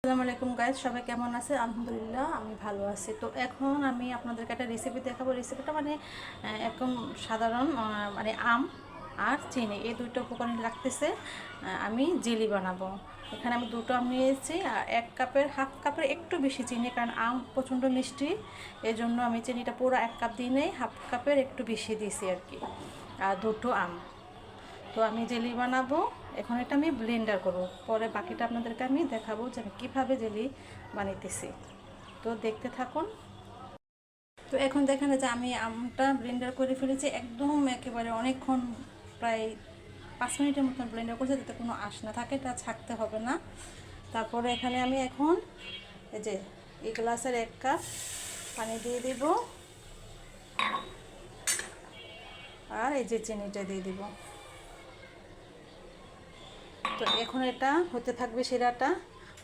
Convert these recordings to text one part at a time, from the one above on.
আসসালামু আলাইকুম গাইস, সবাই কেমন আছে? আলহামদুলিল্লাহ আমি ভালো আছি। তো এখন আমি আপনাদেরকে একটা রেসিপি দেখাবো। রেসিপিটা একদম সাধারণ, মানে আম আর চিনি এই দুইটা উপকরণ লাগতেছে। আমি জেলি বানাবো। এখানে আমি দুটো আম নিয়েছি আর হাফ কাপের একটু বেশি চিনি, কারণ আম প্রচণ্ড মিষ্টি, এই জন্য আমি চিনিটা পুরো 1 কাপ দিই নেই, হাফ কাপের একটু বেশি দিয়েছি আর কি। আর দুটো আম, তো আমি জেলি বানাবো। এখন এটা আমি ব্লেন্ডার করব, পরে বাকিটা আপনাদেরকে আমি দেখাবো যে আমি কীভাবে জেলি বানাইতেছি। তো দেখতে থাকুন। তো এখন দেখেন যে আমি আমটা ব্লেন্ডার করে ফেলেছি, একদম একেবারে অনেকক্ষণ, প্রায় 5 মিনিটের মতন ব্লেন্ডার করছি, যাতে কোনো আঁশ না থাকে, এটা ছাকতে হবে না। তারপরে এখানে আমি এখন এই গ্লাসের 1 কাপ পানি দিয়ে দিব, আর এই যে চিনিটা দিয়ে দিব। তো এখন এটা হতে থাকবে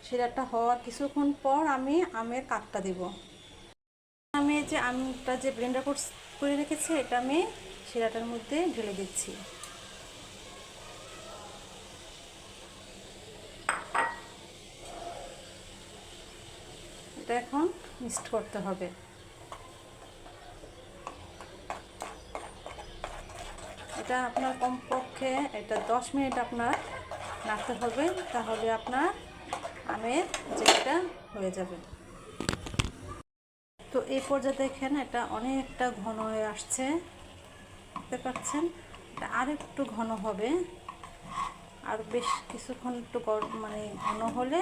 শিরাটা হওয়ার কিছুক্ষণ পর আমি আমের কাপটা দিব। আমি যে আমটা যে ব্লেন্ডার করে রেখেছি, এটা আমি শিরাটার মধ্যে ঢেলে দিচ্ছি। এটা এখন মিক্সড করতে হবে। এটা আপনার কমপক্ষে 10 মিনিট আপনার নাড়তে হবে, তাহলে আপনার আমের যেটা হয়ে যাবে। তো এই পর্যায়ে দেখেন এটা অনেকটা ঘন হয়ে আসছে, দেখতে পাচ্ছেন? এটা আর একটু ঘন হবে, আর বেশ কিছুক্ষণ একটু ঘন হলে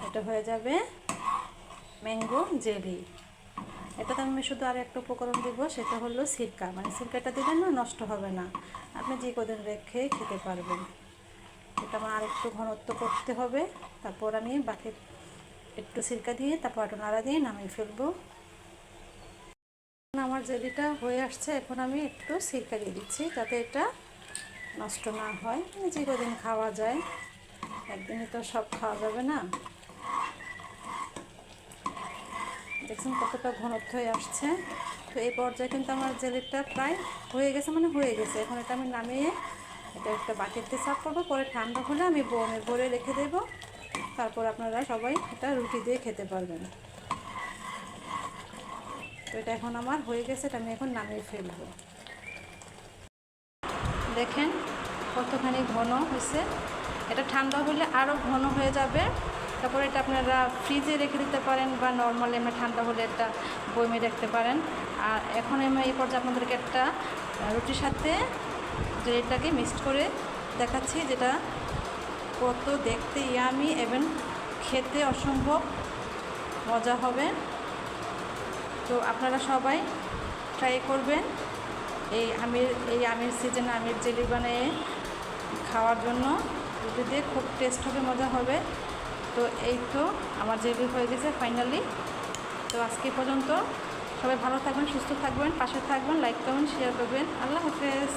এটা হয়ে যাবে ম্যাঙ্গো জেলি। এটাতে আমি শুধু আর একটা উপকরণ দিব, সেটা হলো সিরকা। সিরকাটা দিলে না, নষ্ট হবে না, আপনি যে কদিন রেখে খেতে পারবেন। এটা আমার আরেকটু ঘনত্ব করতে হবে, তারপর আমি বাকি একটু সিরকা দিয়ে তারপর একটু নাড়া দিয়ে নামিয়ে ফেলবো। আমার জেলিটা হয়ে আসছে, এখন আমি একটু সিরকা দিয়ে দিচ্ছি, যাতে এটা নষ্ট না হয়, যে কদিন খাওয়া যায়, একদিনে তো সব খাওয়া যাবে না। দেখছেন কতটা ঘনত্ব হয়ে আসছে। তো এই পর্যায়ে কিন্তু আমার জেলিটা প্রায় হয়ে গেছে। এখন এটা আমি নামিয়ে এটা একটা বাটিতে সার্ভ করবো, পরে ঠান্ডা হলে আমি বোমে ভরে রেখে দেবো। তারপর আপনারা সবাই এটা রুটি দিয়ে খেতে পারবেন। তো এটা এখন আমার হয়ে গেছে, এটা আমি এখন নামিয়ে ফেলবো। দেখেন কতখানি ঘন হয়েছে। এটা ঠান্ডা হলে আরও ঘন হয়ে যাবে। তারপরে এটা আপনারা ফ্রিজে রেখে দিতে পারেন, বা নর্মালি আমরা ঠান্ডা হলে এটা বয়মে রাখতে পারেন। আর এখন আমি এই পর্যায়ে আপনাদেরকে একটা রুটির সাথে জেলিটাকে মিক্সড করে দেখাচ্ছি, যেটা কত দেখতে ইয়ামি এবং খেতে অসম্ভব মজা হবে। তো আপনারা সবাই ট্রাই করবেন এই আমের সিজনে আমের জেলি বানিয়ে খাওয়ার জন্য। রুটি দিয়ে খুব টেস্ট হবে, মজা হবে। তো এই তো আমার জেলি হয়ে গেছে ফাইনালি। তো আজকে পর্যন্ত সবাই ভালো থাকবেন, সুস্থ থাকবেন, পাশে থাকবেন, লাইক করবেন, শেয়ার করবেন। আল্লাহ হাফেজ।